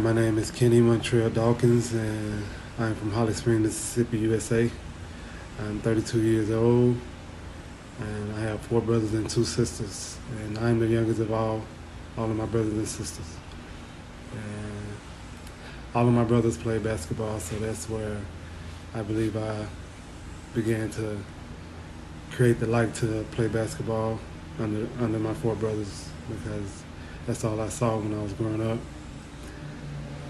My name is Kenny Montreal Dawkins, and I'm from Holly Springs, Mississippi, USA. I'm 32 years old, and I have 4 brothers and 2 sisters, and I'm the youngest of all of my brothers and sisters. And all of my brothers play basketball, so that's where I believe I began to create the like to play basketball under my 4 brothers, because that's all I saw when I was growing up.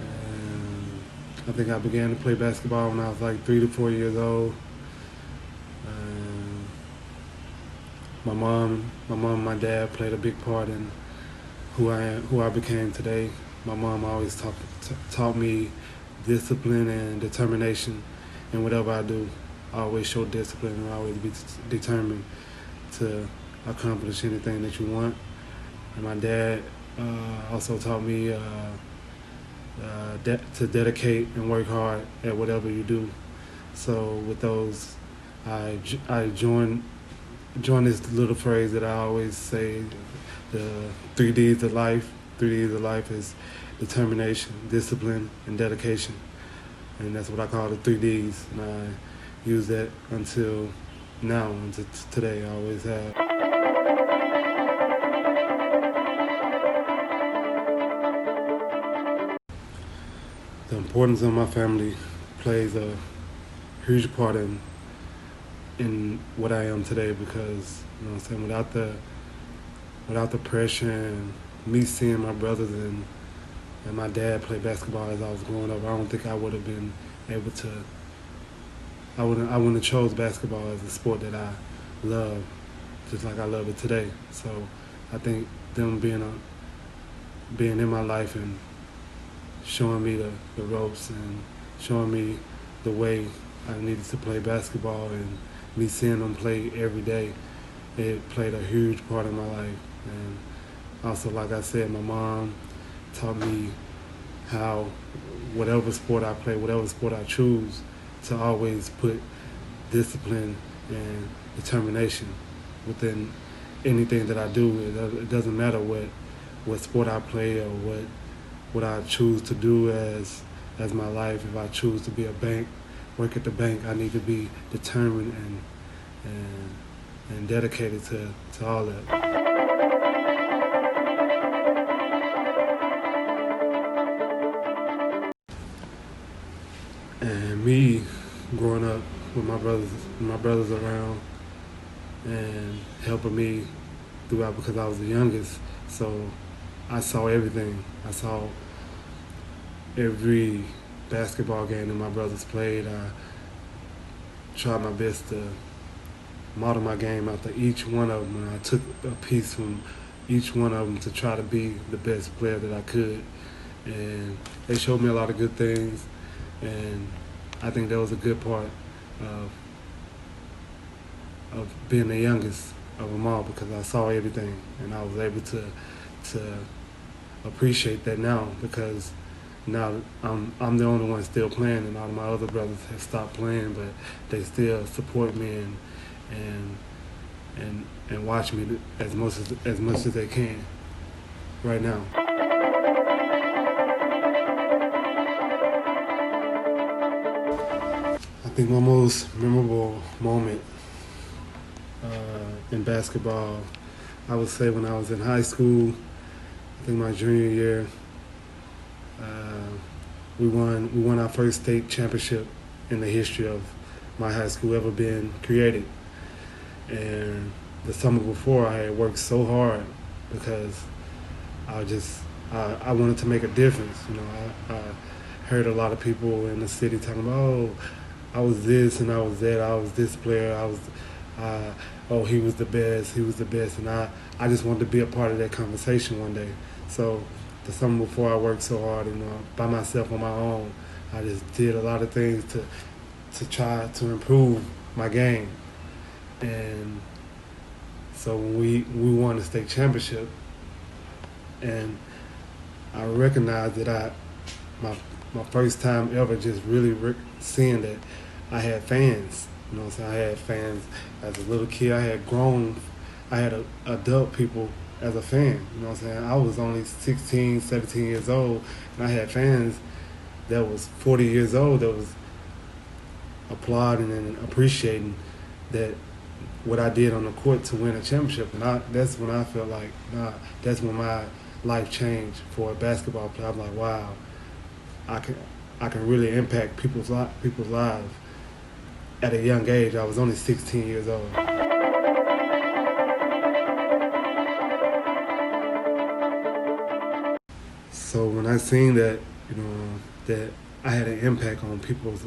And I think I began to play basketball when I was like 3 to 4 years old. And my mom and my dad played a big part in who I became today. My mom always taught me discipline and determination, and whatever I do, I always show discipline and always be determined to accomplish anything that you want. And my dad also taught me to dedicate and work hard at whatever you do. So with those, I joined this little phrase that I always say, the 3 Ds of life. 3 Ds of life is determination, discipline, and dedication. And that's what I call the 3 Ds. And I use that until now, until today. I always have. The importance of my family plays a huge part in what I am today, because, you know what I'm saying, without the pressure and me seeing my brothers and my dad play basketball as I was growing up, I don't think I would have been able to. I wouldn't have chose basketball as a sport that I love, just like I love it today. So I think them being in my life and showing me the ropes and showing me the way I needed to play basketball, and me seeing them play every day, it played a huge part in my life. And also, like I said, my mom taught me how whatever sport I play, whatever sport I choose, to always put discipline and determination within anything that I do. It doesn't matter what sport I play or what I choose to do as my life. If I choose to be work at the bank, I need to be determined and dedicated to all that. And me growing up with my brothers around and helping me throughout, because I was the youngest, so I saw everything. I saw every basketball game that my brothers played. I tried my best to model my game after each one of them, and I took a piece from each one of them to try to be the best player that I could. And they showed me a lot of good things, and I think that was a good part of being the youngest of them all, because I saw everything and I was able to appreciate that now, because now I'm the only one still playing, and all of my other brothers have stopped playing, but they still support me and watch me as much as they can right now. I think my most memorable moment in basketball, I would say when I was in high school. I think my junior year, we won our first state championship in the history of my high school ever being created. And the summer before, I had worked so hard because I wanted to make a difference. You know, I heard a lot of people in the city talking about, oh, I was this and I was that, I was this player, oh, he was the best, and I just wanted to be a part of that conversation one day. So the summer before, I worked so hard, you know, by myself on my own. I just did a lot of things to try to improve my game. And so when we won the state championship, and I recognized that my first time ever just really seeing that I had fans. You know what I'm saying? I had fans as a little kid. I had adult people as a fan. You know what I'm saying? I was only 16, 17 years old, and I had fans that was 40 years old that was applauding and appreciating that what I did on the court to win a championship. And that's when I felt like, that's when my life changed for a basketball player. I'm like, wow, I can really impact people's lives at a young age. I was only 16 years old. So when I seen that, that I had an impact on people's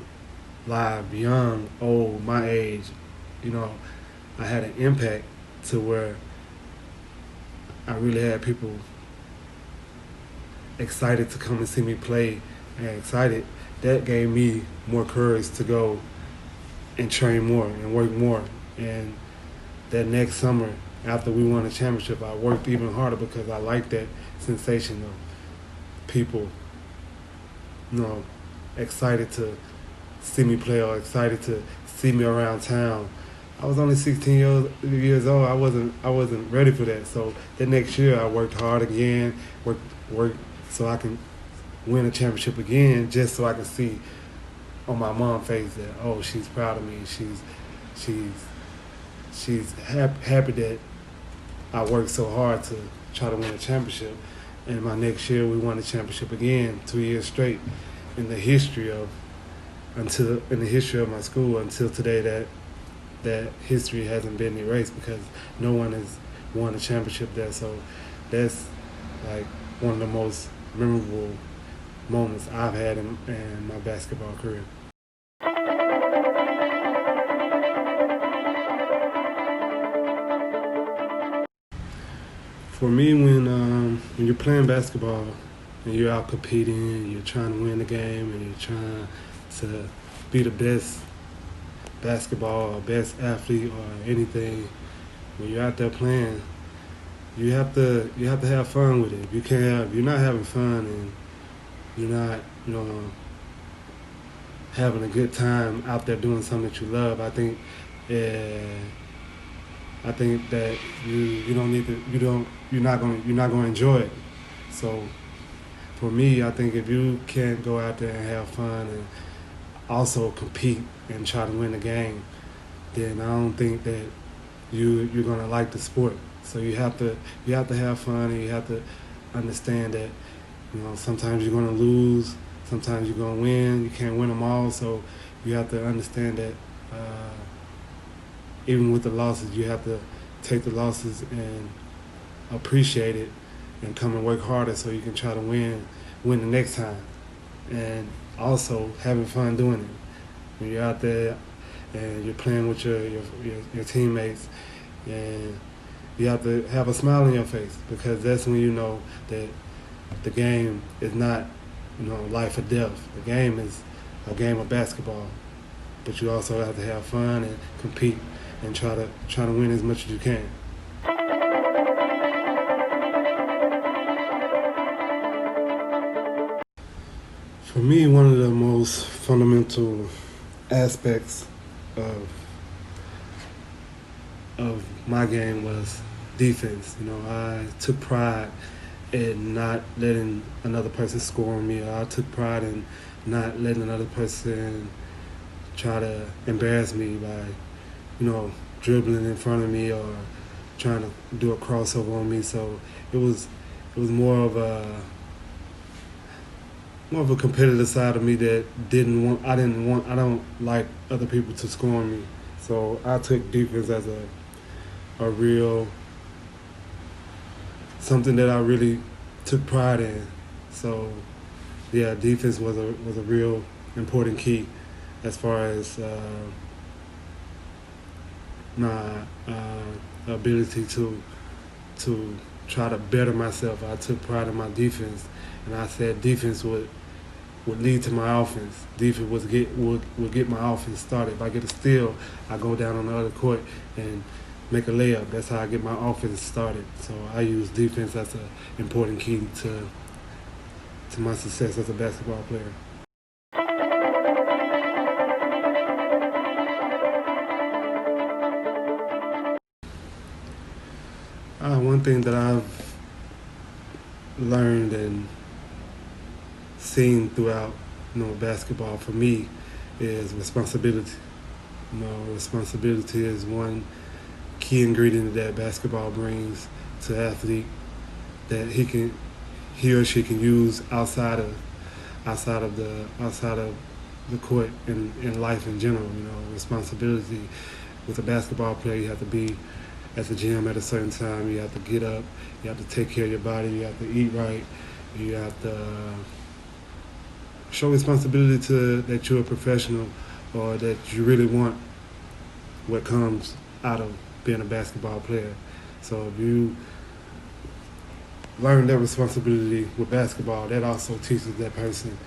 lives, young, old, my age, I had an impact to where I really had people excited to come and see me play and excited. That gave me more courage to go and train more and work more. And that next summer, after we won the championship, I worked even harder because I liked that sensation of people, excited to see me play or excited to see me around town. I was only 16 years old. I wasn't ready for that. So the next year, I worked hard again, worked so I can win a championship again, just so I can see on my mom's face that, oh, she's proud of me. She's happy that I worked so hard to try to win a championship. And my next year, we won the championship again, 2 years straight. In the history of my school until today, that history hasn't been erased because no one has won a championship there. So that's like one of the most memorable moments I've had in my basketball career. For me, when you're playing basketball and you're out competing, you're trying to win the game, and you're trying to be the best basketball or best athlete or anything, when you're out there playing, you have to have fun with it. If you're not having fun and you're not having a good time out there doing something that you love, I think that you're not going to enjoy it. So for me, I think if you can't go out there and have fun and also compete and try to win the game, then I don't think that you're gonna like the sport. So you have to have fun, and you have to understand that sometimes you're gonna lose, sometimes you're gonna win. You can't win them all, so you have to understand that even with the losses, you have to take the losses and appreciate it and come and work harder so you can try to win the next time. And also having fun doing it. When you're out there and you're playing with your teammates, and you have to have a smile on your face, because that's when you know that the game is not life or death. The game is a game of basketball, but you also have to have fun and compete and try to win as much as you can. For me, one of the most fundamental aspects of my game was defense. I took pride in not letting another person score on me. I took pride in not letting another person try to embarrass me by, dribbling in front of me or trying to do a crossover on me. So it was more of a competitive side of me that I don't like other people to score on me. So I took defense as a real, something that I really took pride in. So yeah, defense was a real important key as far as my ability to try to better myself. I took pride in my defense, and I said defense would lead to my offense. Defense would get my offense started. If I get a steal, I go down on the other court and make a layup. That's how I get my offense started. So I use defense as an important key to my success as a basketball player. One thing that I've learned and seen throughout, basketball for me is responsibility. Responsibility is one key ingredient that basketball brings to an athlete that he or she can use outside of the court in life in general. Responsibility with a basketball player, you have to be at the gym at a certain time. You have to get up. You have to take care of your body. You have to eat right. You have to show responsibility that you're a professional, or that you really want what comes out of being a basketball player. So if you learn that responsibility with basketball, that also teaches that person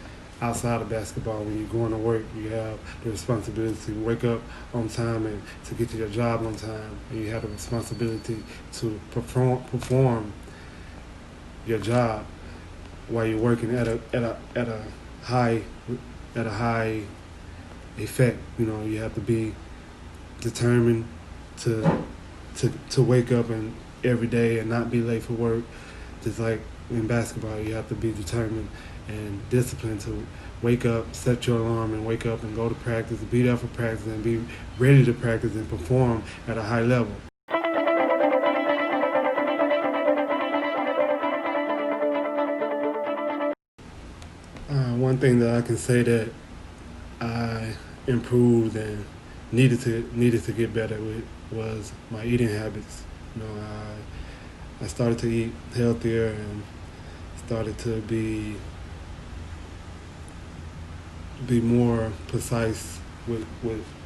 outside of basketball. When you're going to work, you have the responsibility to wake up on time and to get to your job on time, and you have the responsibility to perform your job while you're working at a high effect. You have to be determined to wake up and every day and not be late for work. Just like in basketball, you have to be determined and disciplined to wake up, set your alarm and wake up and go to practice, be there for practice and be ready to practice and perform at a high level. One thing that I can say that I improved and needed to get better with was my eating habits. I started to eat healthier and started to be more precise with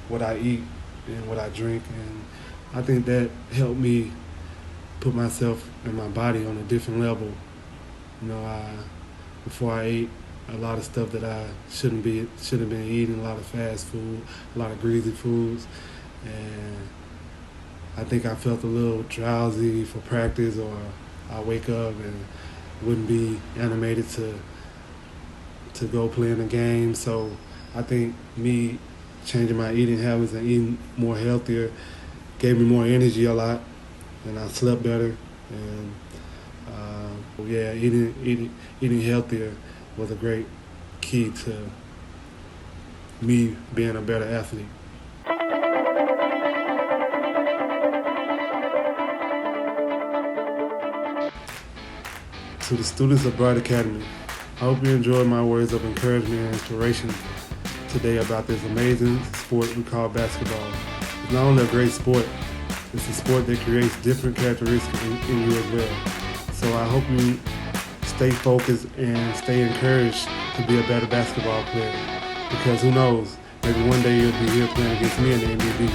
what I eat and what I drink, and I think that helped me put myself and my body on a different level. Before I ate a lot of stuff that I shouldn't have been eating, a lot of fast food, a lot of greasy foods, and I think I felt a little drowsy for practice, or I wake up and wouldn't be animated to go play in a game. So I think me changing my eating habits and eating more healthier gave me more energy a lot, and I slept better. And eating healthier was a great key to me being a better athlete. To the students of Bright Academy, I hope you enjoyed my words of encouragement and inspiration today about this amazing sport we call basketball. It's not only a great sport, it's a sport that creates different characteristics in you as well. So I hope you stay focused and stay encouraged to be a better basketball player, because who knows, maybe one day you'll be here playing against me in the NBA.